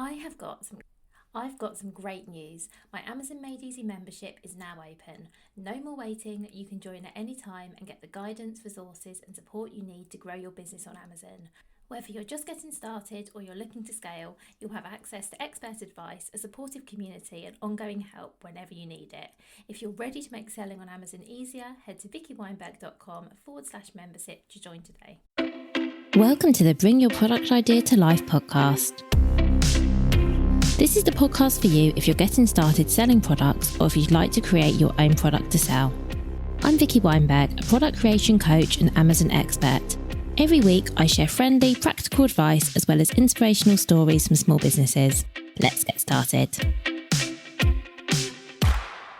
I've got some great news. My Amazon Made Easy membership is now open. No more waiting. You can join at any time and get the guidance, resources, and support you need to grow your business on Amazon. Whether you're just getting started or you're looking to scale, you'll have access to expert advice, a supportive community, and ongoing help whenever you need it. If you're ready to make selling on Amazon easier, head to vickyweinberg.com/membership to join today. Welcome to the Bring Your Product Idea to Life podcast. This is the podcast for you if you're getting started selling products or if you'd like to create your own product to sell. I'm Vicky Weinberg, a product creation coach and Amazon expert. Every week, I share friendly, practical advice as well as inspirational stories from small businesses. Let's get started.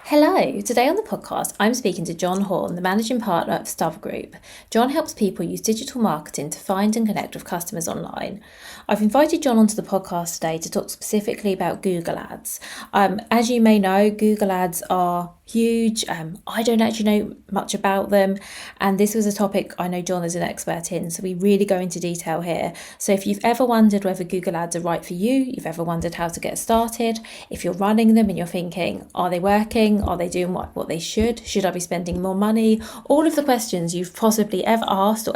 Hello, today on the podcast, I'm speaking to John Horn, the managing partner of StubGroup. John helps people use digital marketing to find and connect with customers online. I've invited John onto the podcast today to talk specifically about Google Ads. As you may know, Google Ads are huge. I don't actually know much about them, and this was a topic I know John is an expert in, so we really go into detail here. So if you've ever wondered whether Google Ads are right for you, you've ever wondered how to get started, if you're running them and you're thinking, are they working? Are they doing what they should? Should I be spending more money? All of the questions you've possibly ever asked or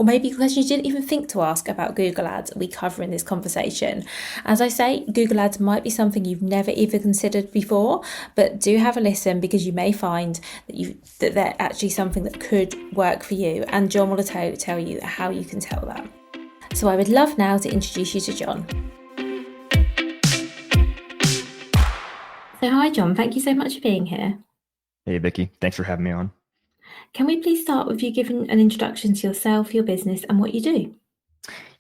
maybe questions you didn't even think to ask about Google Ads, we cover in this conversation. As I say, Google Ads might be something you've never even considered before, but do have a listen because you may find that they're actually something that could work for you, and John will tell you how you can tell that. So I would love now to introduce you to John. So hi John, thank you so much for being here. Hey Vicky, thanks for having me on. Can we please start with you giving an introduction to yourself, your business, and what you do?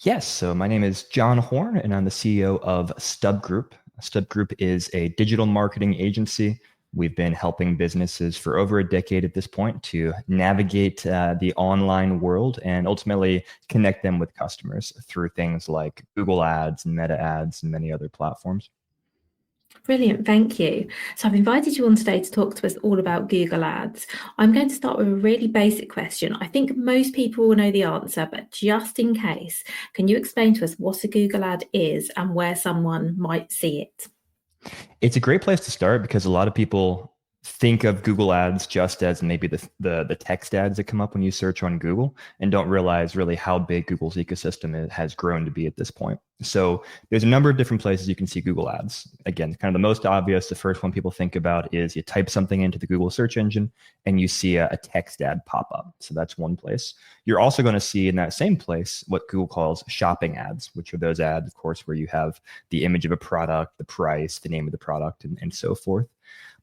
Yes, so my name is John Horn, and I'm the CEO of StubGroup. StubGroup is a digital marketing agency. We've been helping businesses for over a decade at this point to navigate the online world and ultimately connect them with customers through things like Google Ads and Meta Ads and many other platforms. Brilliant, thank you. So I've invited you on today to talk to us all about Google Ads. I'm going to start with a really basic question. I think most people will know the answer, but just in case, can you explain to us what a Google Ad is and where someone might see it? It's a great place to start because a lot of people think of Google Ads just as maybe the text ads that come up when you search on Google and don't realize really how big Google's ecosystem has grown to be at this point. So there's a number of different places you can see Google Ads. Again, kind of the most obvious, the first one people think about is you type something into the Google search engine and you see a text ad pop up. So that's one place. You're also going to see in that same place what Google calls shopping ads, which are those ads, of course, where you have the image of a product, the price, the name of the product, and so forth.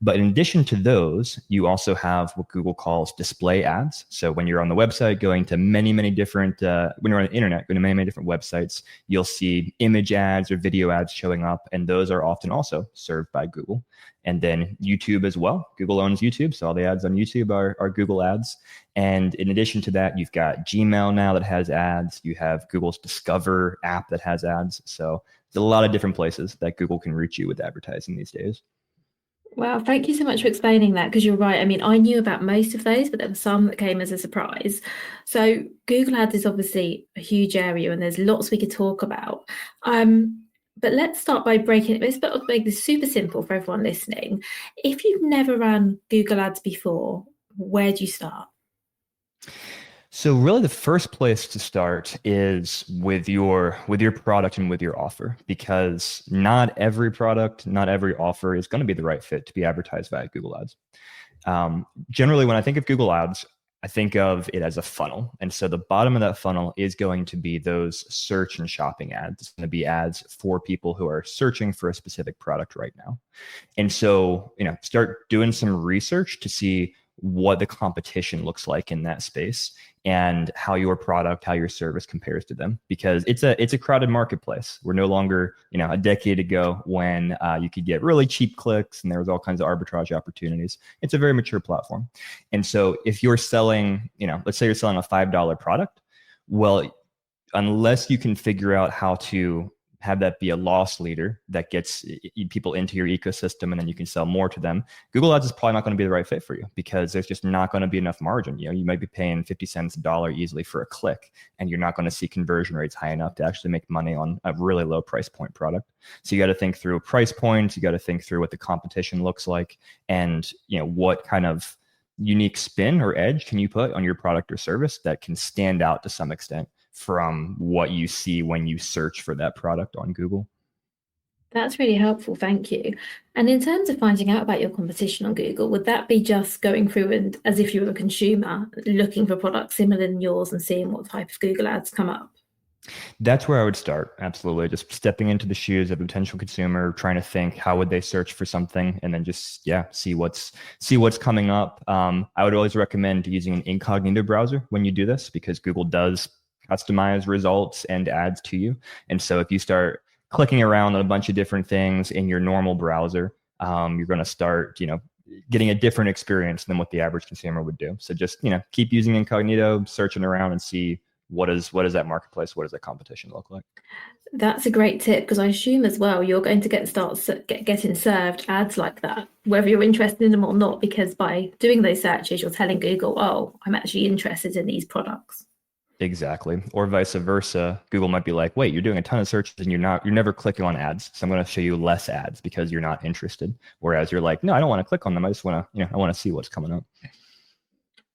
But in addition to those, you also have what Google calls display ads. So when you're on the website, going to many different, when you're on the internet, going to many different websites, you'll see image ads or video ads showing up. And those are often also served by Google. And then YouTube as well. Google owns YouTube, so all the ads on YouTube are Google ads. And in addition to that, you've got Gmail now that has ads. You have Google's Discover app that has ads. So there's a lot of different places that Google can reach you with advertising these days. Wow, thank you so much for explaining that, because you're right. I mean, I knew about most of those, but there were some that came as a surprise. So Google Ads is obviously a huge area and there's lots we could talk about. But let's start by breaking it. Let's make this super simple for everyone listening. If you've never run Google Ads before, where do you start? So really the first place to start is with your product and with your offer, because not every product, not every offer is going to be the right fit to be advertised via Google Ads. Generally, when I think of Google Ads, I think of it as a funnel. And so the bottom of that funnel is going to be those search and shopping ads. It's going to be ads for people who are searching for a specific product right now. And so, start doing some research to see what the competition looks like in that space and how your product, how your service compares to them, because it's a crowded marketplace. We're no longer, a decade ago when you could get really cheap clicks and there was all kinds of arbitrage opportunities. It's a very mature platform. And so if you're selling, let's say you're selling a $5 product, well, unless you can figure out how to have that be a loss leader that gets people into your ecosystem, and then you can sell more to them, Google Ads is probably not going to be the right fit for you, because there's just not going to be enough margin. You might be paying 50 cents a dollar easily for a click, and you're not going to see conversion rates high enough to actually make money on a really low price point product. So you got to think through price points. You got to think through what the competition looks like, and what kind of unique spin or edge can you put on your product or service that can stand out to some extent from what you see when you search for that product on Google. That's really helpful, thank you. And in terms of finding out about your competition on Google, would that be just going through and, as if you were a consumer, looking for products similar than yours and seeing what type of Google ads come up? That's where I would start. Absolutely. Just stepping into the shoes of a potential consumer, trying to think, how would they search for something, and then just, see what's coming up. I would always recommend using an incognito browser when you do this, because Google does customize results and ads to you. And so if you start clicking around on a bunch of different things in your normal browser, you're going to start, getting a different experience than what the average consumer would do. So just, keep using incognito, searching around, and see what is that marketplace, what does that competition look like. That's a great tip, because I assume as well you're going to getting served ads like that, whether you're interested in them or not, because by doing those searches, you're telling Google, oh, I'm actually interested in these products. Exactly. Or vice versa. Google might be like, wait, you're doing a ton of searches and you're never clicking on ads. So I'm going to show you less ads because you're not interested. Whereas you're like, no, I don't want to click on them. I just want to, I want to see what's coming up.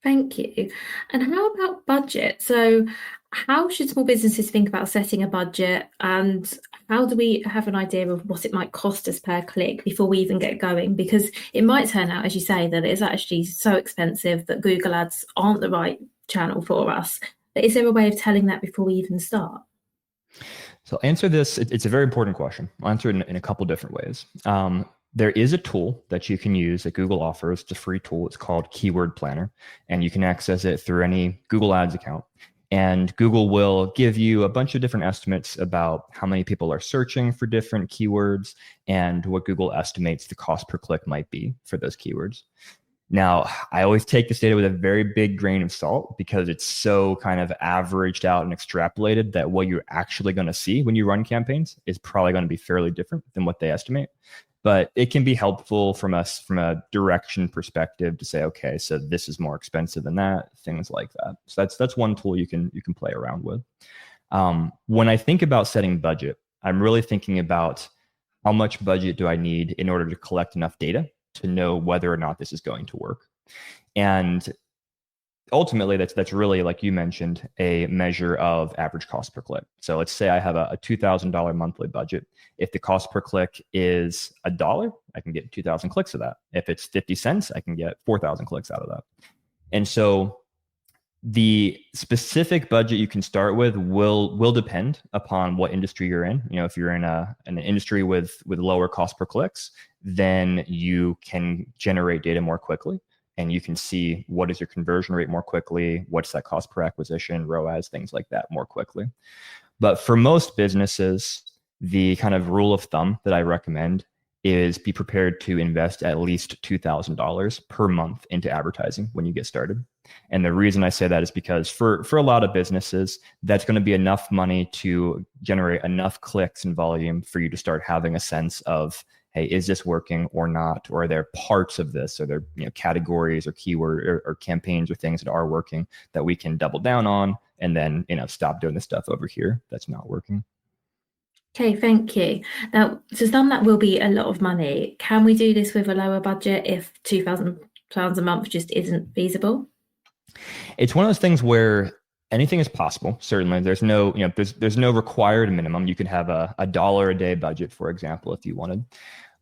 Thank you. And how about budget? So how should small businesses think about setting a budget, and how do we have an idea of what it might cost us per click before we even get going? Because it might turn out, as you say, that it's actually so expensive that Google ads aren't the right channel for us. But is there a way of telling that before we even start? So I'll answer this. It's a very important question. I'll answer it in a couple different ways. There is a tool that you can use that Google offers. It's a free tool. It's called Keyword Planner, and you can access it through any Google Ads account. And Google will give you a bunch of different estimates about how many people are searching for different keywords and what Google estimates the cost per click might be for those keywords. Now, I always take this data with a very big grain of salt, because it's so kind of averaged out and extrapolated that what you're actually going to see when you run campaigns is probably going to be fairly different than what they estimate. But it can be helpful from a direction perspective to say, okay, so this is more expensive than that, things like that. So that's one tool you can play around with. When I think about setting budget, I'm really thinking about how much budget do I need in order to collect enough data to know whether or not this is going to work. And ultimately, that's really, like you mentioned, a measure of average cost per click. So let's say I have a $2,000 monthly budget. If the cost per click is $1, I can get 2,000 clicks of that. If it's 50 cents, I can get 4,000 clicks out of that. And so the specific budget you can start with will depend upon what industry you're in. If you're in an industry with lower cost per clicks, then you can generate data more quickly, and you can see what is your conversion rate more quickly, what's that cost per acquisition, ROAS, things like that more quickly. But for most businesses, the kind of rule of thumb that I recommend is be prepared to invest at least $2,000 per month into advertising when you get started. And the reason I say that is because for a lot of businesses, that's going to be enough money to generate enough clicks and volume for you to start having a sense of, hey, is this working or not? Or are there parts of this? Are there categories or keyword or campaigns or things that are working that we can double down on, and then stop doing the stuff over here that's not working? Okay, thank you. Now, to some, that will be a lot of money. Can we do this with a lower budget if £2,000 a month just isn't feasible? It's one of those things where anything is possible. Certainly, there's no there's no required minimum. You could have a $1 a day budget, for example, if you wanted.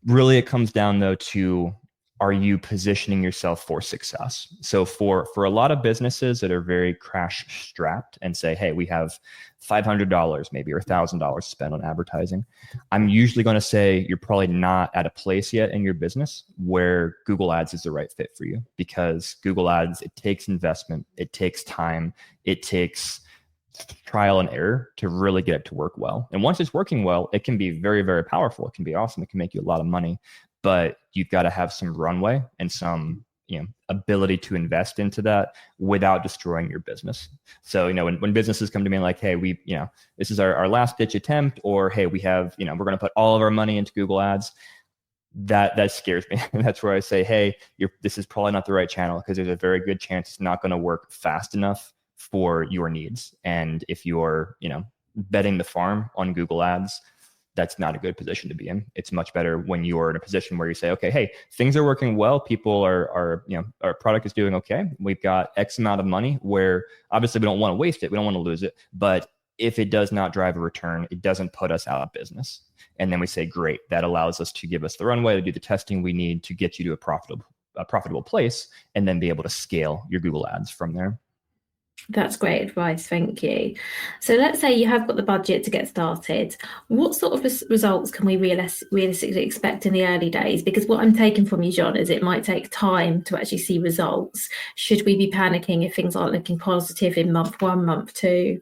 Really, it comes down though to, are you positioning yourself for success? So for a lot of businesses that are very crash strapped and say, hey, we have $500 maybe or $1,000 to spend on advertising, I'm usually going to say you're probably not at a place yet in your business where Google Ads is the right fit for you, because Google Ads, it takes investment, it takes time, it takes trial and error to really get it to work well. And once it's working well, it can be very, very powerful. It can be awesome. It can make you a lot of money, but you've got to have some runway and some ability to invest into that without destroying your business. So, when businesses come to me like, hey, this is our last ditch attempt, or hey, we have, we're going to put all of our money into Google Ads, that scares me. And that's where I say, hey, this is probably not the right channel, because there's a very good chance it's not going to work fast enough for your needs. And if you're, betting the farm on Google Ads, that's not a good position to be in. It's much better when you're in a position where you say, okay, hey, things are working well. People are our product is doing okay. We've got X amount of money, where obviously we don't want to waste it. We don't want to lose it. But if it does not drive a return, it doesn't put us out of business. And then we say, great, that allows us to give us the runway to do the testing we need to get you to a profitable place, and then be able to scale your Google Ads from there. That's great advice. Thank you. So let's say you have got the budget to get started. What sort of results can we realistically expect in the early days? Because what I'm taking from you, John, is it might take time to actually see results. Should we be panicking if things aren't looking positive in month 1, month 2?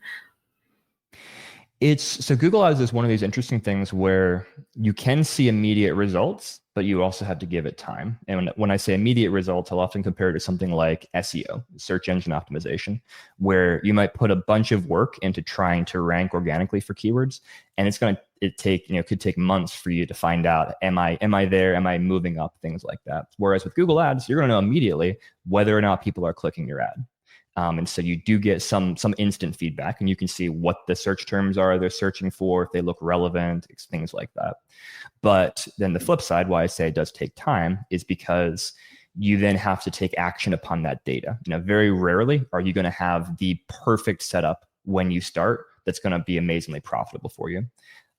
So Google Ads is one of these interesting things where you can see immediate results, but you also have to give it time. And when I say immediate results, I'll often compare it to something like SEO, search engine optimization, where you might put a bunch of work into trying to rank organically for keywords, and could take months for you to find out, am I there? Am I moving up? Things like that. Whereas with Google Ads, you're going to know immediately whether or not people are clicking your ad. And so you do get some instant feedback, and you can see what the search terms are they're searching for, if they look relevant, things like that. But then the flip side, why I say it does take time, is because you then have to take action upon that data. Very rarely are you going to have the perfect setup when you start that's going to be amazingly profitable for you.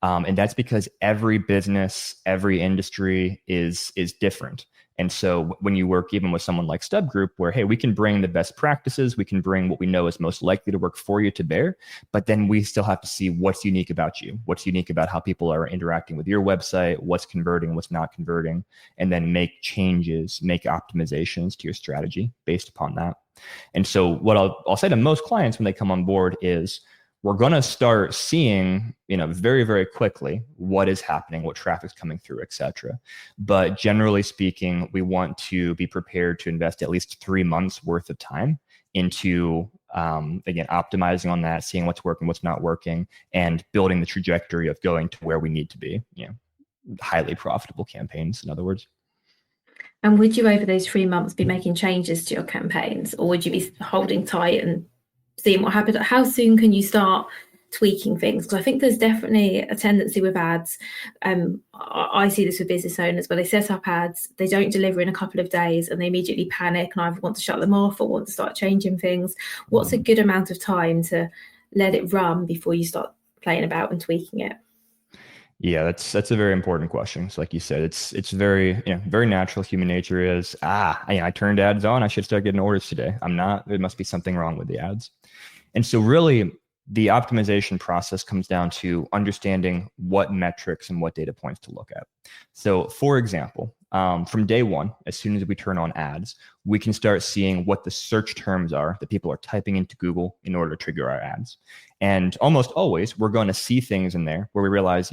And that's because every business, every industry is different. And so when you work even with someone like StubGroup, where, hey, we can bring the best practices, we can bring what we know is most likely to work for you to bear, but then we still have to see what's unique about you, what's unique about how people are interacting with your website, what's converting, what's not converting, and then make changes, make optimizations to your strategy based upon that. And so what I'll say to most clients when they come on board is, we're going to start seeing, very, very quickly what is happening, what traffic's coming through, et cetera. But generally speaking, we want to be prepared to invest at least 3 months worth of time into, again, optimizing on that, seeing what's working, what's not working, and building the trajectory of going to where we need to be, highly profitable campaigns, in other words. And would you, over those 3 months, be making changes to your campaigns, or would you be holding tight and seeing what happened? How soon can you start tweaking things? Because I think there's definitely a tendency with ads. I see this with business owners where they set up ads, they don't deliver in a couple of days, and they immediately panic and either want to shut them off or want to start changing things. What's a good amount of time to let it run before you start playing about and tweaking it? Yeah, that's a very important question. So like you said, it's very, very natural. Human nature is, I turned ads on, I should start getting orders today. I'm not. There must be something wrong with the ads. And so really, the optimization process comes down to understanding what metrics and what data points to look at. So for example, from day one, as soon as we turn on ads, we can start seeing what the search terms are that people are typing into Google in order to trigger our ads. And almost always, we're going to see things in there where we realize,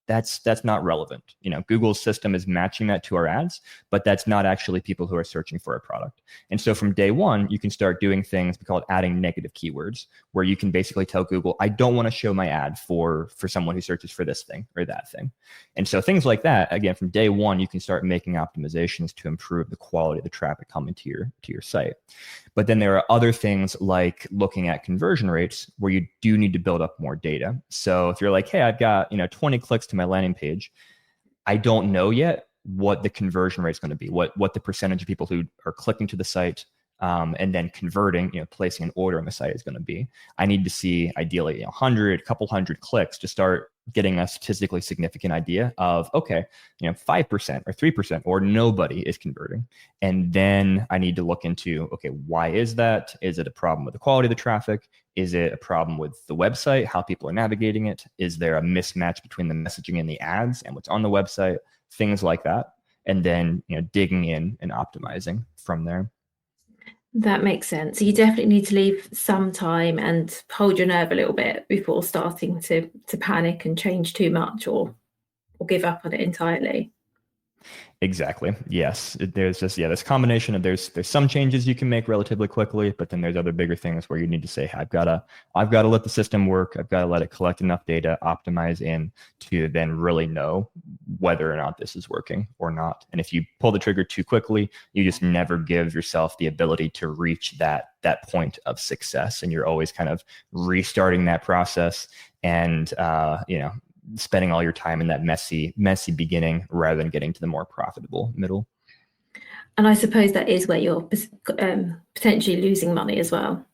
that's not relevant. Google's system is matching that to our ads, but that's not actually people who are searching for a product. And so from day one, you can start doing things we call adding negative keywords, where you can basically tell Google, I don't want to show my ad for someone who searches for this thing or that thing. And so things like that, again, from day one, you can start making optimizations to improve the quality of the traffic coming to your site. But then there are other things like looking at conversion rates, where you do need to build up more data. So if you're like, hey, I've got 20 clicks to my landing page, I don't know yet what the conversion rate is going to be, what the percentage of people who are clicking to the site and then converting, placing an order on the site is going to be. I need to see ideally 100, couple hundred clicks to start getting a statistically significant idea of, okay, 5% or 3% or nobody is converting. And then I need to look into, okay, why is that? Is it a problem with the quality of the traffic? Is it a problem with the website, how people are navigating it? Is there a mismatch between the messaging and the ads and what's on the website? Things like that. And then, digging in and optimizing from there. That makes sense. So you definitely need to leave some time and hold your nerve a little bit before starting to panic and change too much or give up on it entirely. Exactly. Yes. There's just, this combination of there's some changes you can make relatively quickly, but then there's other bigger things where you need to say, I've got to let the system work. I've got to let it collect enough data, optimize in to then really know whether or not this is working or not. And if you pull the trigger too quickly, you just never give yourself the ability to reach that point of success. And you're always kind of restarting that process and, spending all your time in that messy beginning rather than getting to the more profitable middle. And I suppose that is where you're potentially losing money as well,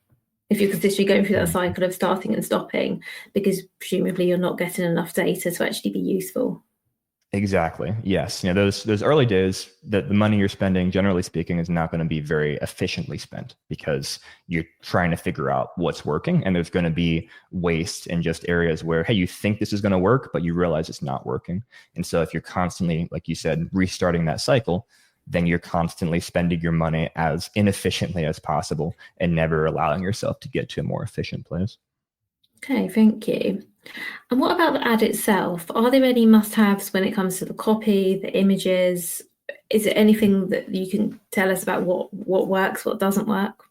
if you're consistently going through that cycle of starting and stopping, because presumably you're not getting enough data to actually be useful. Exactly. Yes. Those early days, the money you're spending, generally speaking, is not going to be very efficiently spent because you're trying to figure out what's working. And there's going to be waste in just areas where, hey, you think this is going to work, but you realize it's not working. And so if you're constantly, like you said, restarting that cycle, then you're constantly spending your money as inefficiently as possible and never allowing yourself to get to a more efficient place. Okay, thank you. And what about the ad itself? Are there any must-haves when it comes to the copy, the images? Is there anything that you can tell us about what works, what doesn't work?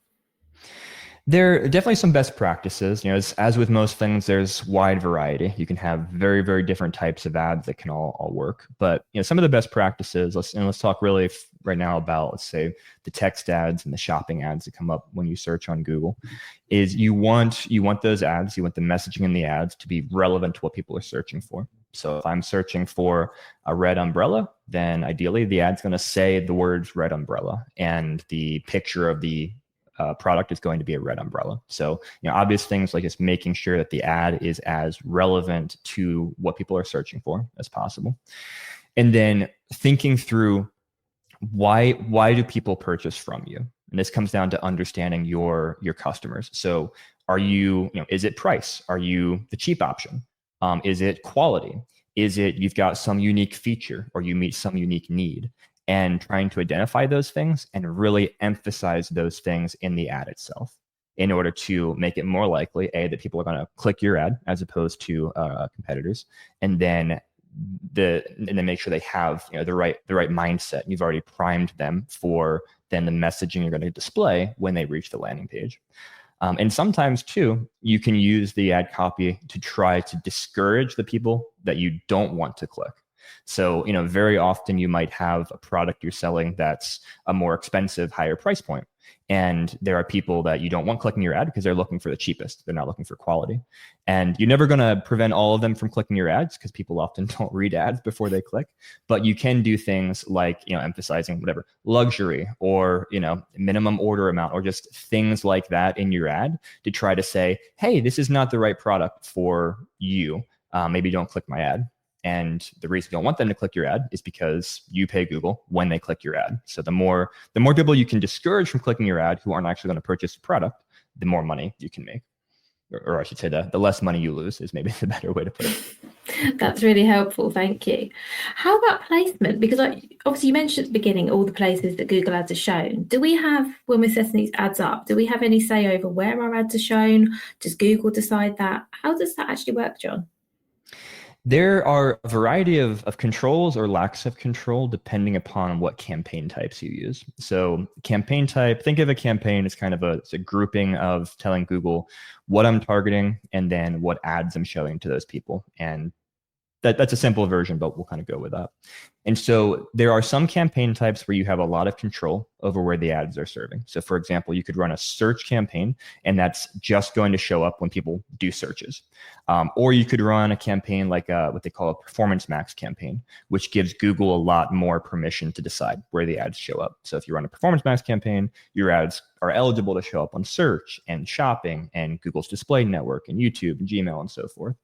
There are definitely some best practices. As with most things, there's wide variety. You can have very, very different types of ads that can all work. But some of the best practices, let's talk really right now about, let's say, the text ads and the shopping ads that come up when you search on Google, is you want those ads, you want the messaging in the ads to be relevant to what people are searching for. So if I'm searching for a red umbrella, then ideally the ad's going to say the words red umbrella, and the picture of the product is going to be a red umbrella. So, obvious things like just making sure that the ad is as relevant to what people are searching for as possible. And then thinking through why do people purchase from you? And this comes down to understanding your customers. So are you, is it price? Are you the cheap option? Is it quality? Is it you've got some unique feature or you meet some unique need? And trying to identify those things and really emphasize those things in the ad itself in order to make it more likely, A, that people are going to click your ad as opposed to competitors, and then make sure they have the right mindset. You've already primed them for then the messaging you're going to display when they reach the landing page. And sometimes too, you can use the ad copy to try to discourage the people that you don't want to click. So, very often you might have a product you're selling that's a more expensive, higher price point. And there are people that you don't want clicking your ad because they're looking for the cheapest. They're not looking for quality. And you're never going to prevent all of them from clicking your ads because people often don't read ads before they click. But you can do things like, emphasizing whatever luxury or, minimum order amount or just things like that in your ad to try to say, hey, this is not the right product for you. Maybe don't click my ad. And the reason you don't want them to click your ad is because you pay Google when they click your ad. So the more people you can discourage from clicking your ad who aren't actually going to purchase the product, the more money you can make. Or I should say the less money you lose is maybe the better way to put it. That's really helpful. Thank you. How about placement? Because obviously you mentioned at the beginning all the places that Google ads are shown. Do we have, when we're setting these ads up, do we have any say over where our ads are shown? Does Google decide that? How does that actually work, John? There are a variety of controls or lacks of control depending upon what campaign types you use. So campaign type, think of a campaign as kind of it's a grouping of telling Google what I'm targeting and then what ads I'm showing to those people. And that's a simple version, but we'll kind of go with that. And so there are some campaign types where you have a lot of control over where the ads are serving. So for example, you could run a search campaign and that's just going to show up when people do searches. Or you could run a campaign like what they call a performance max campaign, which gives Google a lot more permission to decide where the ads show up. So if you run a performance max campaign, your ads are eligible to show up on search and shopping and Google's display network and YouTube and Gmail and so forth.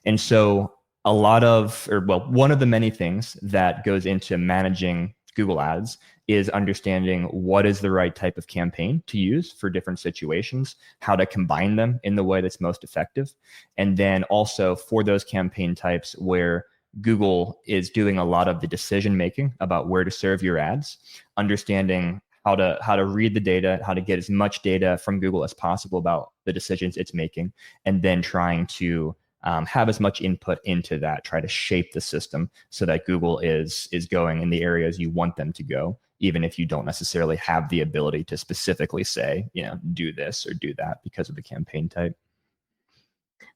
And so one of the many things that goes into managing Google Ads is understanding what is the right type of campaign to use for different situations, how to combine them in the way that's most effective. And then also for those campaign types where Google is doing a lot of the decision-making about where to serve your ads, understanding how to read the data, how to get as much data from Google as possible about the decisions it's making, and then trying to have as much input into that, try to shape the system so that Google is going in the areas you want them to go, even if you don't necessarily have the ability to specifically say, do this or do that because of the campaign type.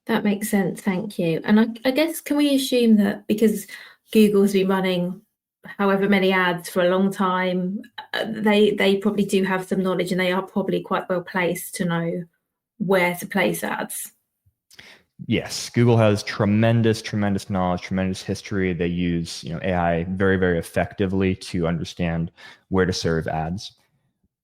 That makes sense. Thank you. And I guess, can we assume that because Google has been running however many ads for a long time, they probably do have some knowledge, and they are probably quite well placed to know where to place ads? Yes, Google has tremendous knowledge, tremendous history. They use AI very, very effectively to understand where to serve ads.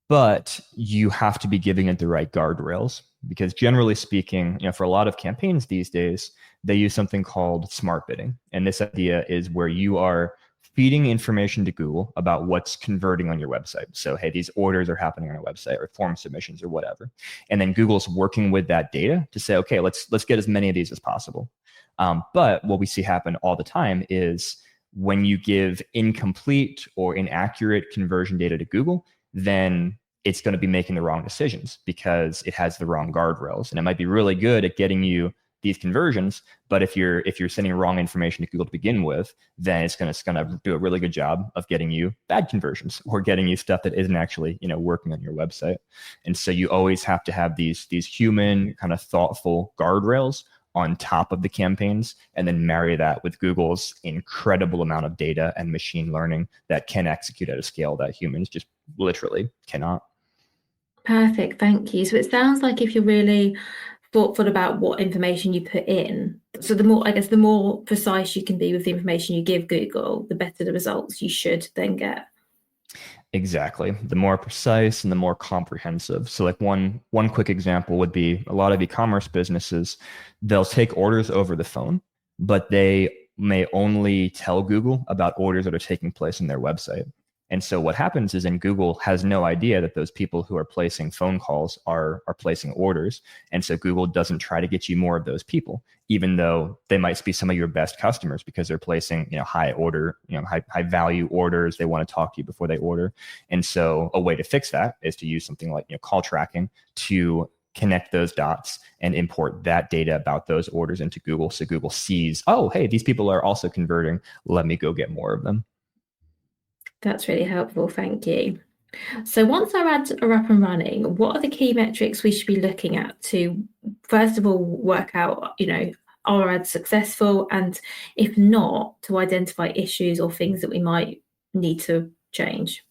But you have to be giving it the right guardrails, because generally speaking, for a lot of campaigns these days, they use something called smart bidding. And this idea is where you are feeding information to Google about what's converting on your website. So, hey, these orders are happening on our website, or form submissions, or whatever. And then Google's working with that data to say, okay, let's get as many of these as possible. But what we see happen all the time is when you give incomplete or inaccurate conversion data to Google, then it's going to be making the wrong decisions because it has the wrong guardrails. And it might be really good at getting you these conversions, but if you're sending wrong information to Google to begin with, then it's going to do a really good job of getting you bad conversions or getting you stuff that isn't actually working on your website. And so you always have to have these human kind of thoughtful guardrails on top of the campaigns, and then marry that with Google's incredible amount of data and machine learning that can execute at a scale that humans just literally cannot. Perfect, thank you. So it sounds like if you're really thoughtful about what information you put in, so the more precise you can be with the information you give Google, the better the results you should then get. Exactly. The more precise and the more comprehensive. So like one quick example would be a lot of e-commerce businesses, they'll take orders over the phone, but they may only tell Google about orders that are taking place on their website. And so what happens is, and Google has no idea that those people who are placing phone calls are placing orders. And so Google doesn't try to get you more of those people, even though they might be some of your best customers because they're placing, high value orders. They want to talk to you before they order. And so a way to fix that is to use something like, call tracking to connect those dots and import that data about those orders into Google. So Google sees, oh, hey, these people are also converting. Let me go get more of them. That's really helpful, thank you. So once our ads are up and running, what are the key metrics we should be looking at to, first of all, work out, are our ads successful? And if not, to identify issues or things that we might need to change?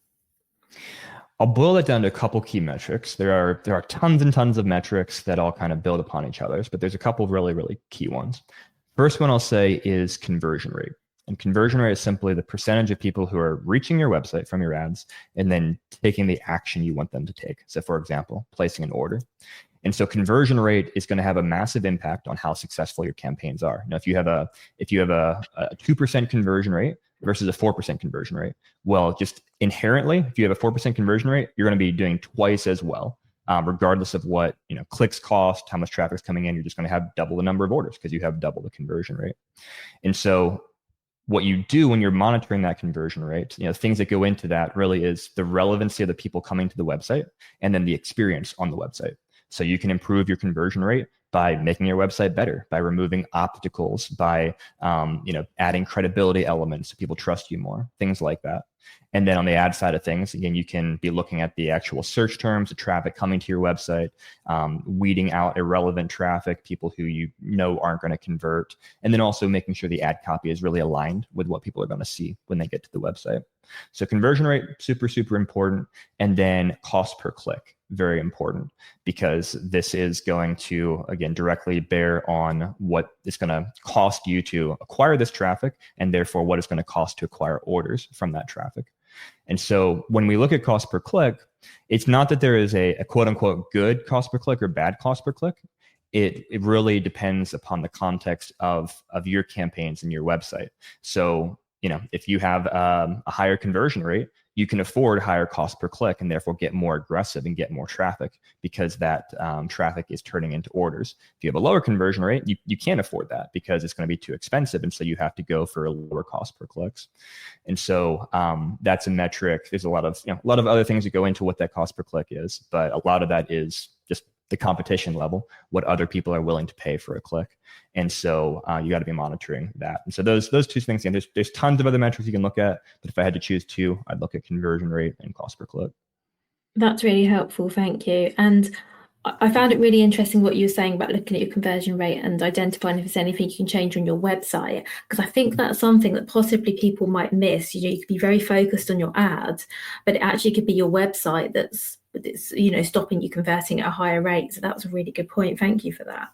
I'll boil it down to a couple key metrics. There are tons and tons of metrics that all kind of build upon each other, but there's a couple of really, really key ones. First one I'll say is conversion rate. And conversion rate is simply the percentage of people who are reaching your website from your ads and then taking the action you want them to take. So for example, placing an order. And so conversion rate is going to have a massive impact on how successful your campaigns are. Now, if you have a 2% conversion rate versus a 4% conversion rate, well, just inherently, if you have a 4% conversion rate, you're going to be doing twice as well. Regardless of what clicks cost, how much traffic's coming in, you're just going to have double the number of orders because you have double the conversion rate. And so what you do when you're monitoring that conversion rate, things that go into that really is the relevancy of the people coming to the website and then the experience on the website. So you can improve your conversion rate by making your website better, by removing obstacles, by adding credibility elements so people trust you more, things like that. And then on the ad side of things, again, you can be looking at the actual search terms, the traffic coming to your website, weeding out irrelevant traffic, people who aren't going to convert, and then also making sure the ad copy is really aligned with what people are going to see when they get to the website. So conversion rate, super, super important. And then cost per click, very important, because this is going to, again, directly bear on what it's going to cost you to acquire this traffic, and therefore what it's going to cost to acquire orders from that traffic. And so when we look at cost per click, it's not that there is a quote unquote good cost per click or bad cost per click. It really depends upon the context of your campaigns and your website. So, if you have a higher conversion rate, you can afford higher cost per click and therefore get more aggressive and get more traffic because that traffic is turning into orders. If you have a lower conversion rate, you can't afford that because it's going to be too expensive. And so you have to go for a lower cost per clicks. And so that's a metric. There's a lot of other things that go into what that cost per click is, but a lot of that is just the competition level, what other people are willing to pay for a click. And so you got to be monitoring that. And so those two things, again, there's tons of other metrics you can look at, but if I had to choose two, I'd look at conversion rate and cost per click. That's really helpful, thank you. And I found it really interesting what you were saying about looking at your conversion rate and identifying if there's anything you can change on your website, because I think that's something that possibly people might miss. You could be very focused on your ads, but it actually could be your website that's stopping you converting at a higher rate. So that was a really good point. Thank you for that.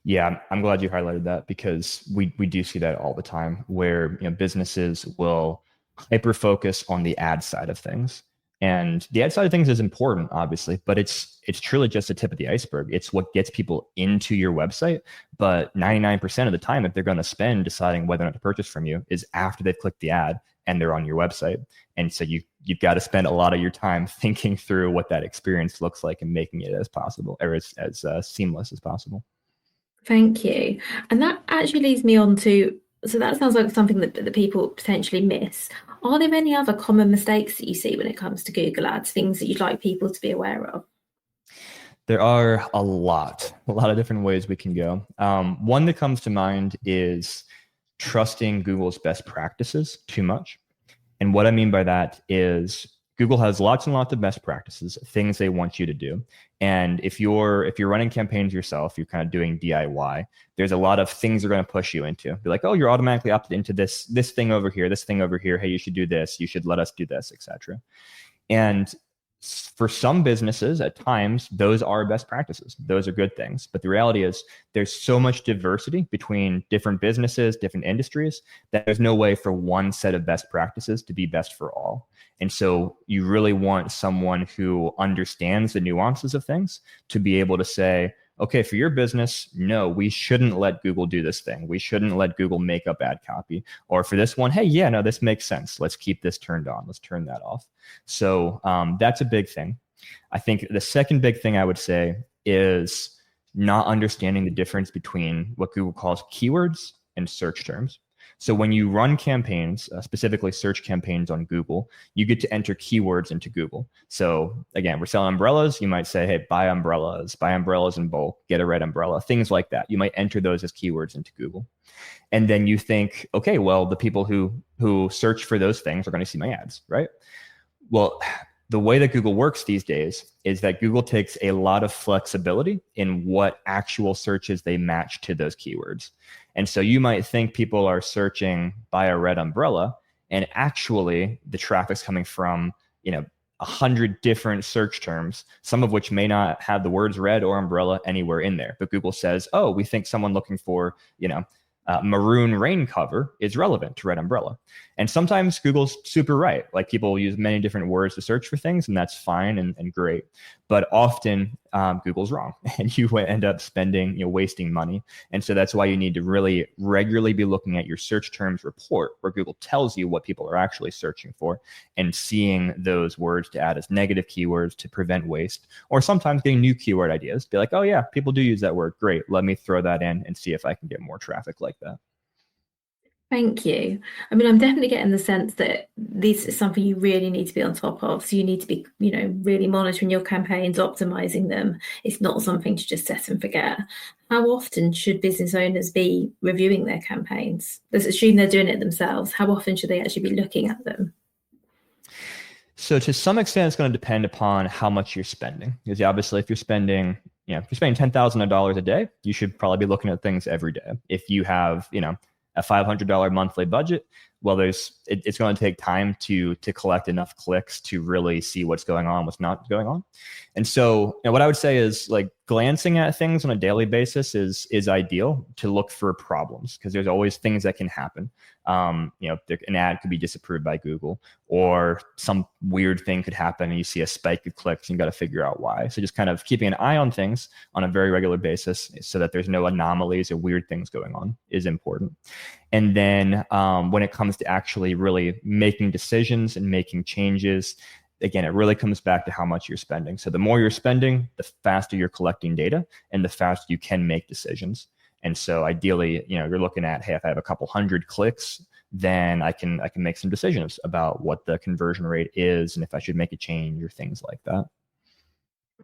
Yeah, I'm glad you highlighted that, because we do see that all the time where businesses will hyper focus on the ad side of things. And the ad side of things is important, obviously, but it's truly just the tip of the iceberg. It's what gets people into your website. But 99% of the time that they're going to spend deciding whether or not to purchase from you is after they've clicked the ad and they're on your website. And so you've got to spend a lot of your time thinking through what that experience looks like and making it as possible, or as seamless as possible. Thank you. And that actually leads me on to, so that sounds like something that people potentially miss. Are there any other common mistakes that you see when it comes to Google Ads, things that you'd like people to be aware of? There are a lot of different ways we can go. One that comes to mind is trusting Google's best practices too much. And what I mean by that is Google has lots and lots of best practices, things they want you to do. And if you're running campaigns yourself, you're kind of doing DIY, there's a lot of things they're going to push you into. Be like, oh, you're automatically opted into this thing over here, this thing over here. Hey, you should do this. You should let us do this, etc. And for some businesses, at times, those are best practices. Those are good things. But the reality is there's so much diversity between different businesses, different industries, that there's no way for one set of best practices to be best for all. And so you really want someone who understands the nuances of things to be able to say, okay, for your business, no, we shouldn't let Google do this thing. We shouldn't let Google make up ad copy. Or for this one, hey, yeah, no, this makes sense. Let's keep this turned on. Let's turn that off. So that's a big thing. I think the second big thing I would say is not understanding the difference between what Google calls keywords and search terms. So when you run campaigns, specifically search campaigns on Google, you get to enter keywords into Google. So again, we're selling umbrellas. You might say, hey, buy umbrellas in bulk, get a red umbrella, things like that. You might enter those as keywords into Google. And then you think, okay, well, the people who search for those things are going to see my ads, right? Well, the way that Google works these days is that Google takes a lot of flexibility in what actual searches they match to those keywords. And so you might think people are searching buy a red umbrella, and actually the traffic's coming from, 100 different search terms, some of which may not have the words red or umbrella anywhere in there. But Google says, oh, we think someone looking for, maroon rain cover is relevant to red umbrella. And sometimes Google's super right. Like, people use many different words to search for things, and that's fine and great. But often Google's wrong, and you end up spending, wasting money. And so that's why you need to really regularly be looking at your search terms report, where Google tells you what people are actually searching for, and seeing those words to add as negative keywords to prevent waste, or sometimes getting new keyword ideas. Be like, oh yeah, people do use that word. Great. Let me throw that in and see if I can get more traffic like that. Thank you. I mean, I'm definitely getting the sense that this is something you really need to be on top of. So you need to be, really monitoring your campaigns, optimizing them. It's not something to just set and forget. How often should business owners be reviewing their campaigns? Let's assume they're doing it themselves. How often should they actually be looking at them? So to some extent, it's going to depend upon how much you're spending. Because obviously, if you're spending, if you're spending $10,000 a day, you should probably be looking at things every day. If you have, a $500 monthly budget, well, it's going to take time to collect enough clicks to really see what's going on, what's not going on. And so, what I would say is, like, glancing at things on a daily basis is ideal to look for problems, because there's always things that can happen. An ad could be disapproved by Google, or some weird thing could happen and you see a spike of clicks and you got to figure out why. So just kind of keeping an eye on things on a very regular basis so that there's no anomalies or weird things going on is important. And then when it comes to actually really making decisions and making changes, again, it really comes back to how much you're spending. So the more you're spending, the faster you're collecting data and the faster you can make decisions. And so ideally, you're looking at, hey, if I have a couple hundred clicks, then I can make some decisions about what the conversion rate is and if I should make a change or things like that.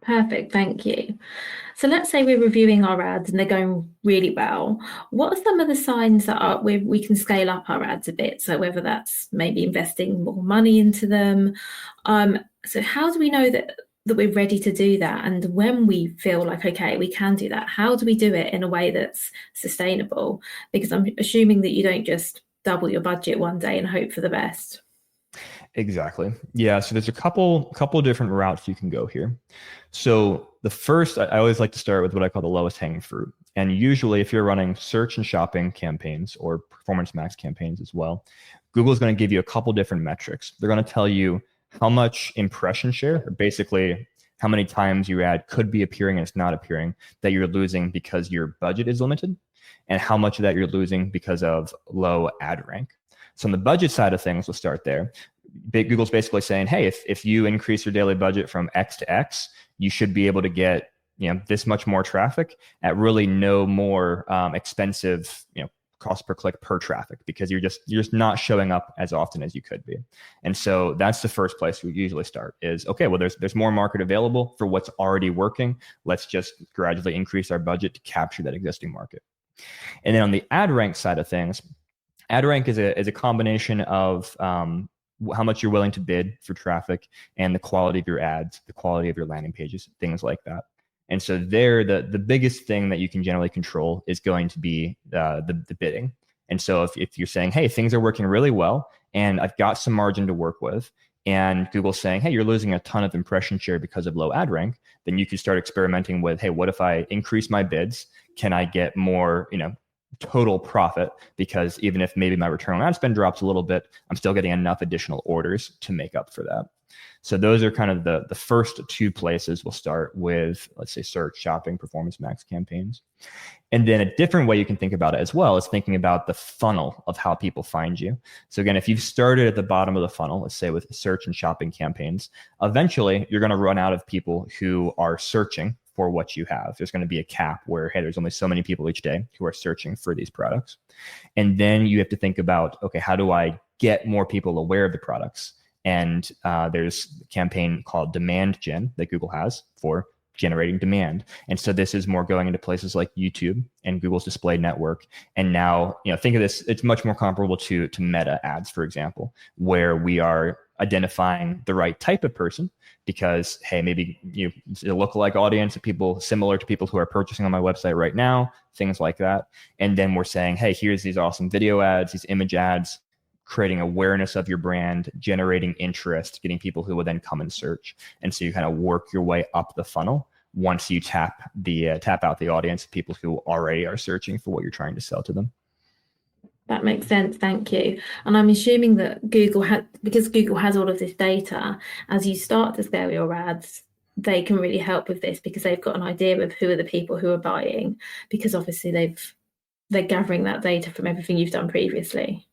Perfect, thank you. So let's say we're reviewing our ads and they're going really well. What are some of the signs that we can scale up our ads a bit? So whether that's maybe investing more money into them. So how do we know that we're ready to do that? And when we feel like, okay, we can do that, how do we do it in a way that's sustainable? Because I'm assuming that you don't just double your budget one day and hope for the best. Exactly. Yeah. So there's a couple different routes you can go here. So the first, I always like to start with what I call the lowest hanging fruit. And usually, if you're running search and shopping campaigns or performance max campaigns as well, Google is going to give you a couple different metrics. They're going to tell you how much impression share, or basically how many times your ad could be appearing and it's not appearing, that you're losing because your budget is limited, and how much of that you're losing because of low ad rank. So on the budget side of things, we'll start there. Google's basically saying, hey, if you increase your daily budget from X to X, you should be able to get this much more traffic at really no more expensive cost per click per traffic, because you're just not showing up as often as you could be. And so that's the first place we usually start is, okay, well, there's more market available for what's already working. Let's just gradually increase our budget to capture that existing market. And then on the ad rank side of things, ad rank is a combination of how much you're willing to bid for traffic and the quality of your ads, the quality of your landing pages, things like that. And so there, the biggest thing that you can generally control is going to be the bidding. And so if you're saying, hey, things are working really well and I've got some margin to work with, and Google's saying, hey, you're losing a ton of impression share because of low ad rank, then you can start experimenting with, hey, what if I increase my bids? Can I get more, total profit? Because even if maybe my return on ad spend drops a little bit, I'm still getting enough additional orders to make up for that. So those are kind of the first two places we'll start with, let's say, search, shopping, performance max campaigns. And then a different way you can think about it as well is thinking about the funnel of how people find you. So again, if you've started at the bottom of the funnel, let's say with search and shopping campaigns, eventually you're going to run out of people who are searching for what you have. There's going to be a cap where, hey, there's only so many people each day who are searching for these products. And then you have to think about, okay, how do I get more people aware of the products? And there's a campaign called Demand Gen that Google has for generating demand. And so this is more going into places like YouTube and Google's display network. And now, think of this, it's much more comparable to Meta ads, for example, where we are identifying the right type of person because, hey, maybe a lookalike audience of people similar to people who are purchasing on my website right now, things like that. And then we're saying, hey, here's these awesome video ads, these image ads, creating awareness of your brand, generating interest, getting people who will then come and search. And so you kind of work your way up the funnel once you tap out the audience, people who already are searching for what you're trying to sell to them. That makes sense, thank you. And I'm assuming that because Google has all of this data, as you start to scale your ads, they can really help with this because they've got an idea of who are the people who are buying, because obviously they're gathering that data from everything you've done previously.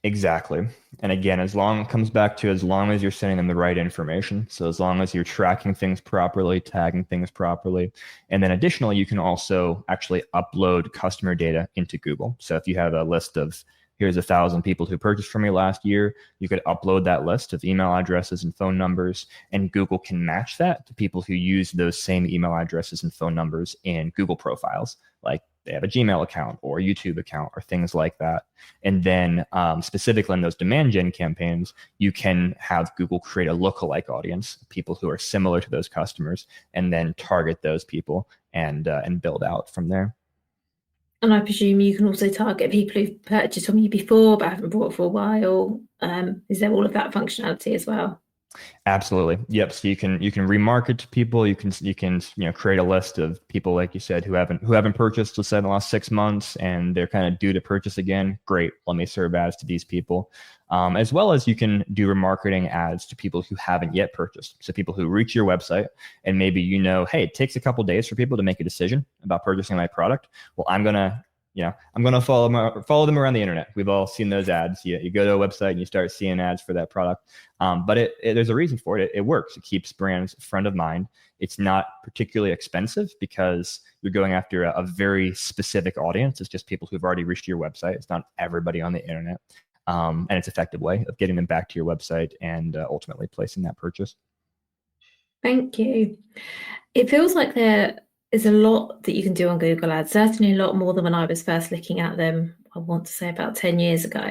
Exactly. And again, as long as you're sending them the right information. So as long as you're tracking things properly, tagging things properly. And then additionally, you can also actually upload customer data into Google. So if you have a list of, here's 1,000 people who purchased from me last year, you could upload that list of email addresses and phone numbers, and Google can match that to people who use those same email addresses and phone numbers in Google profiles, like they have a Gmail account or a YouTube account or things like that. And then specifically in those demand gen campaigns, you can have Google create a lookalike audience, people who are similar to those customers, and then target those people and build out from there. And I presume you can also target people who've purchased from you before but haven't bought for a while. Is there all of that functionality as well? Absolutely. Yep. So you can remarket to people. You can create a list of people, like you said, who haven't purchased, let's say, in the last 6 months, and they're kind of due to purchase again. Great. Let me serve ads to these people. As well as you can do remarketing ads to people who haven't yet purchased. So people who reach your website and maybe, hey, it takes a couple days for people to make a decision about purchasing my product. Well, I'm going to follow them around the internet. We've all seen those ads. You go to a website and you start seeing ads for that product. But there's a reason for it. It works. It keeps brands front of mind. It's not particularly expensive because you're going after a very specific audience. It's just people who've already reached your website. It's not everybody on the internet. And it's an effective way of getting them back to your website and ultimately placing that purchase. Thank you. It feels like there is a lot that you can do on Google Ads, certainly a lot more than when I was first looking at them, I want to say about 10 years ago.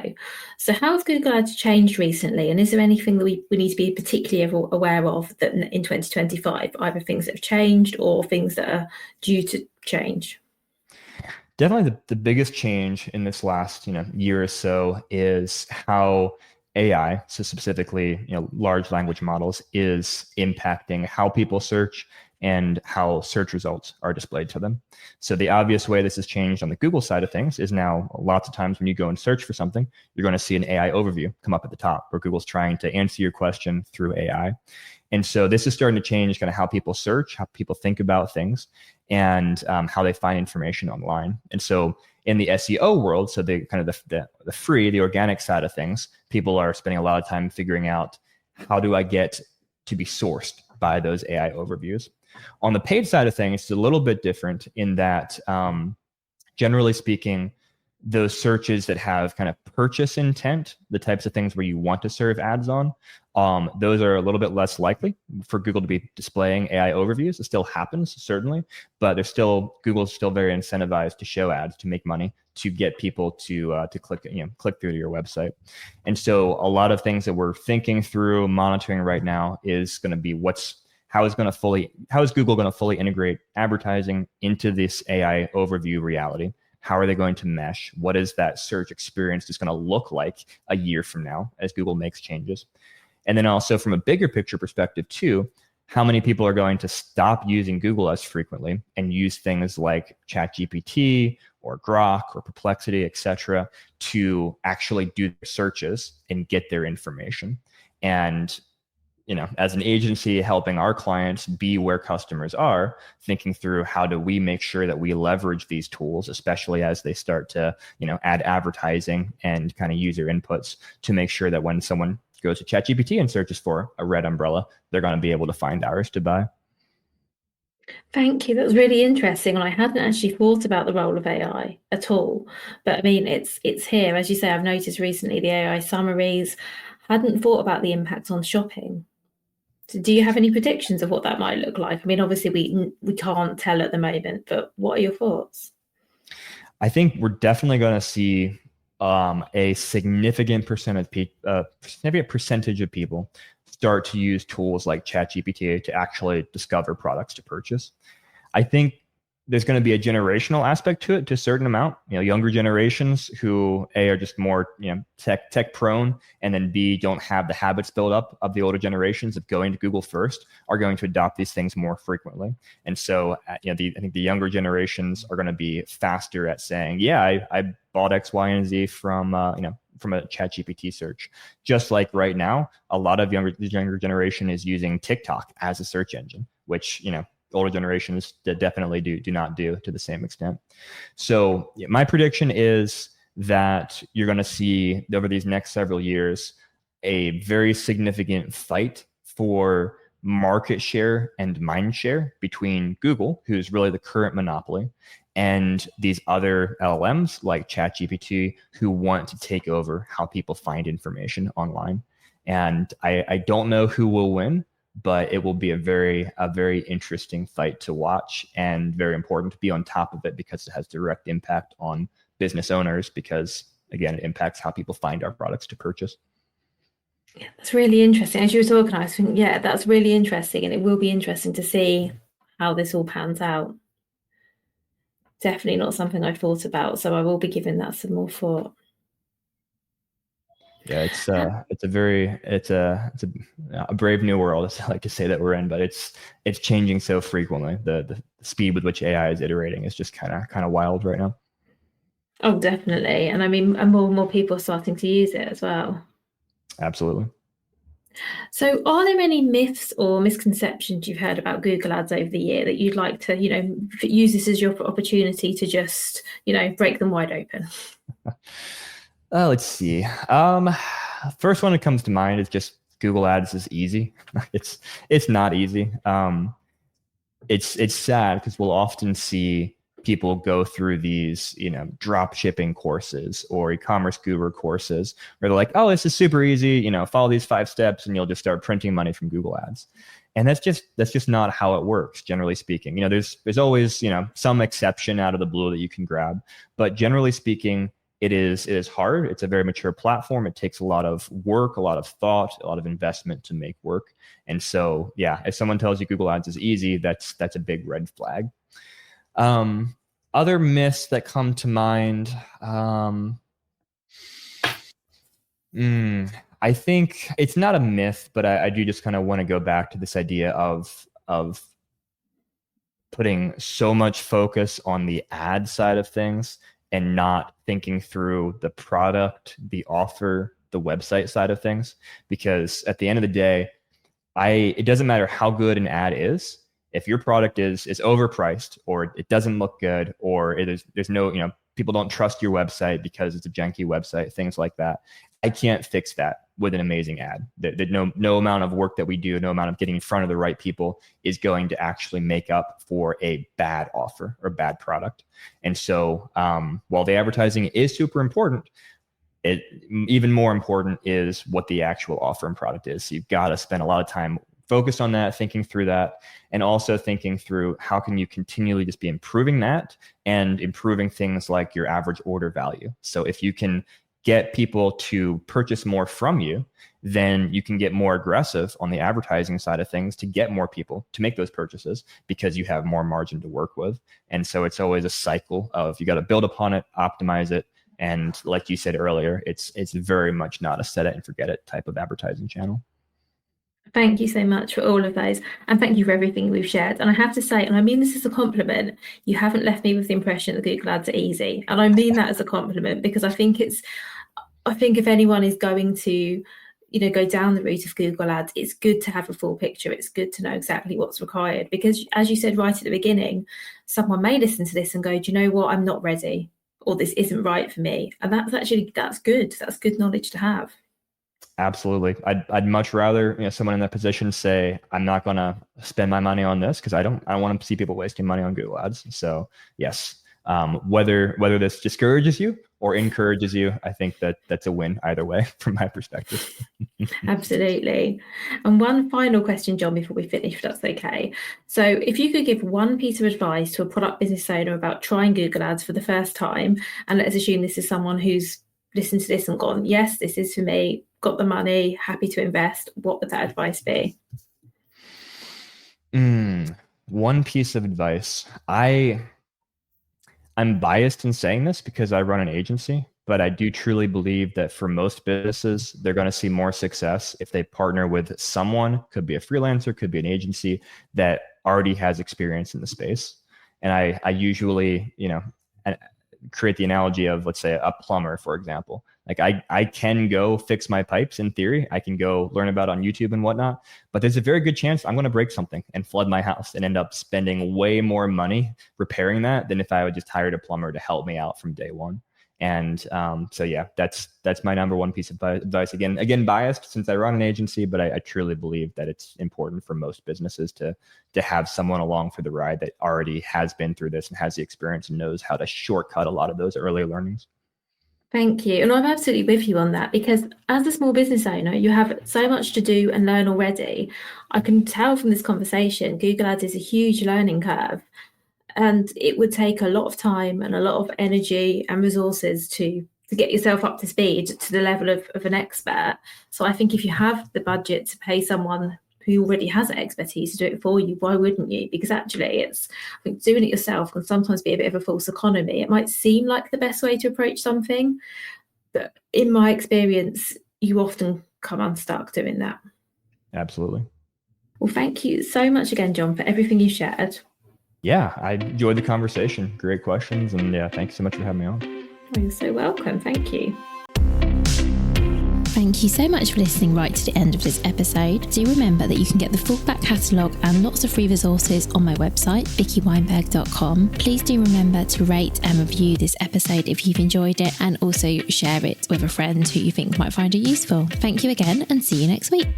So how has Google Ads changed recently? And is there anything that we need to be particularly aware of that in 2025, either things that have changed or things that are due to change? Definitely the biggest change in this last year or so is how AI, so specifically large language models, is impacting how people search and how search results are displayed to them. So the obvious way this has changed on the Google side of things is now lots of times when you go and search for something, you're going to see an AI overview come up at the top where Google's trying to answer your question through AI. And so this is starting to change kind of how people search, how people think about things, and how they find information online. And so in the SEO world, so the kind of the free, the organic side of things, people are spending a lot of time figuring out how do I get to be sourced by those AI overviews. On the paid side of things, it's a little bit different in that generally speaking, those searches that have kind of purchase intent, the types of things where you want to serve ads on, those are a little bit less likely for Google to be displaying AI overviews. It still happens, certainly, but Google's still very incentivized to show ads, to make money, to get people to click through to your website. And so a lot of things that we're thinking through, monitoring right now is going to be how is Google going to fully integrate advertising into this AI overview reality? How are they going to mesh? What is that search experience just going to look like a year from now as Google makes changes? And then also from a bigger picture perspective too, how many people are going to stop using Google as frequently and use things like ChatGPT or Grok or Perplexity, et cetera, to actually do their searches and get their information? And as an agency helping our clients be where customers are, thinking through how do we make sure that we leverage these tools, especially as they start to, add advertising and kind of user inputs to make sure that when someone goes to ChatGPT and searches for a red umbrella, they're going to be able to find ours to buy. Thank you. That was really interesting. And I hadn't actually thought about the role of AI at all. But I mean, it's here. As you say, I've noticed recently the AI summaries. Hadn't thought about the impact on shopping. So do you have any predictions of what that might look like? I mean, obviously we can't tell at the moment, but what are your thoughts? I think we're definitely going to see a significant percentage of people start to use tools like ChatGPT to actually discover products to purchase. I think there's going to be a generational aspect to it to a certain amount. Younger generations who A, are just more tech prone, and then B, don't have the habits built up of the older generations of going to Google first, are going to adopt these things more frequently. And so I think the younger generations are going to be faster at saying, yeah, I bought X, Y, and Z from a ChatGPT search. Just like right now, a lot of the younger generation is using TikTok as a search engine, which older generations that definitely do not do to the same extent. So my prediction is that you're going to see over these next several years a very significant fight for market share and mind share between Google, who's really the current monopoly, and these other LLMs like ChatGPT, who want to take over how people find information online. And I don't know who will win, but it will be a very interesting fight to watch, and very important to be on top of it because it has direct impact on business owners, because again, it impacts how people find our products to purchase. Yeah, that's really interesting. As you were talking, I was thinking, yeah, that's really interesting, and it will be interesting to see how this all pans out. Definitely not something I've thought about, so I will be giving that some more thought. Yeah, it's a brave new world, as I like to say, that we're in, but it's changing so frequently. The speed with which AI is iterating is just kind of wild right now. Oh, definitely. And I mean, and more people are starting to use it as well. Absolutely. So are there any myths or misconceptions you've heard about Google Ads over the year that you'd like to, use this as your opportunity to just, break them wide open? Let's see. First one that comes to mind is just Google Ads is easy. It's not easy. It's sad because we'll often see people go through these, drop shipping courses or e-commerce guru courses where they're like, oh, this is super easy, follow these 5 steps and you'll just start printing money from Google Ads. And that's just not how it works, generally speaking. There's always, some exception out of the blue that you can grab, but generally speaking, it is hard. It's a very mature platform. It takes a lot of work, a lot of thought, a lot of investment to make work. And so, yeah, if someone tells you Google Ads is easy, that's a big red flag. Other myths that come to mind, I think it's not a myth, but I do just kind of want to go back to this idea of putting so much focus on the ad side of things and not thinking through the product, the offer, the website side of things. Because at the end of the day, it doesn't matter how good an ad is. If your product is overpriced, or it doesn't look good, or there's no, people don't trust your website because it's a janky website, things like that, I can't fix that with an amazing ad. No amount of work that we do, no amount of getting in front of the right people is going to actually make up for a bad offer or bad product. And so while the advertising is super important, even more important is what the actual offer and product is. So you've got to spend a lot of time focused on that, thinking through that, and also thinking through how can you continually just be improving that and improving things like your average order value. So if you can get people to purchase more from you, then you can get more aggressive on the advertising side of things to get more people to make those purchases because you have more margin to work with. And so it's always a cycle of you got to build upon it, optimize it. And like you said earlier, it's very much not a set it and forget it type of advertising channel. Thank you so much for all of those. And thank you for everything we've shared. And I have to say, and I mean this as a compliment, you haven't left me with the impression that Google Ads are easy. And I mean that as a compliment, because I think if anyone is going to, go down the route of Google Ads, it's good to have a full picture. It's good to know exactly what's required. Because as you said right at the beginning, someone may listen to this and go, do you know what? I'm not ready, or this isn't right for me. And that's good. That's good knowledge to have. Absolutely. I'd much rather someone in that position say, I'm not going to spend my money on this because I don't want to see people wasting money on Google Ads. So yes, whether this discourages you or encourages you, I think that's a win either way from my perspective. Absolutely. And one final question, John, before we finish, if that's okay. So if you could give one piece of advice to a product business owner about trying Google Ads for the first time, and let's assume this is someone who's listened to this and gone, yes, this is for me, got the money, happy to invest, what would that advice be? One piece of advice. I'm biased in saying this because I run an agency, but I do truly believe that for most businesses, they're going to see more success if they partner with someone, could be a freelancer, could be an agency that already has experience in the space. And I usually, create the analogy of, let's say, a plumber, for example. Like I can go fix my pipes in theory. I can go learn about it on YouTube and whatnot, but there's a very good chance I'm going to break something and flood my house and end up spending way more money repairing that than if I would just hire a plumber to help me out from day one. And so yeah, that's my number one piece of advice. Again, biased since I run an agency, but I truly believe that it's important for most businesses to have someone along for the ride that already has been through this and has the experience and knows how to shortcut a lot of those early learnings. Thank you. And I'm absolutely with you on that, because as a small business owner, you have so much to do and learn already. I can tell from this conversation, Google Ads is a huge learning curve. And it would take a lot of time and a lot of energy and resources to get yourself up to speed to the level of an expert. So I think if you have the budget to pay someone who already has that expertise to do it for you, why wouldn't you? Because actually I think doing it yourself can sometimes be a bit of a false economy. It might seem like the best way to approach something, but in my experience, you often come unstuck doing that. Absolutely. Well, thank you so much again, John, for everything you shared. Yeah, I enjoyed the conversation. Great questions. And yeah, thanks so much for having me on. Oh, you're so welcome. Thank you. Thank you so much for listening right to the end of this episode. Do remember that you can get the full back catalogue and lots of free resources on my website, vickyweinberg.com. Please do remember to rate and review this episode if you've enjoyed it, and also share it with a friend who you think might find it useful. Thank you again, and see you next week.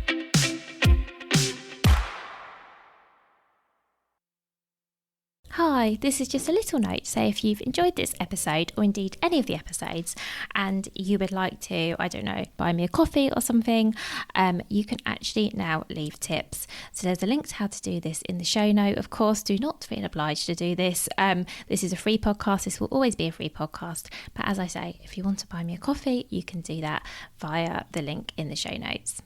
Hi, this is just a little note to say if you've enjoyed this episode, or indeed any of the episodes, and you would like to, I don't know, buy me a coffee or something, you can actually now leave tips. So there's a link to how to do this in the show note. Of course, do not feel obliged to do this. This is a free podcast. This will always be a free podcast. But as I say, if you want to buy me a coffee, you can do that via the link in the show notes.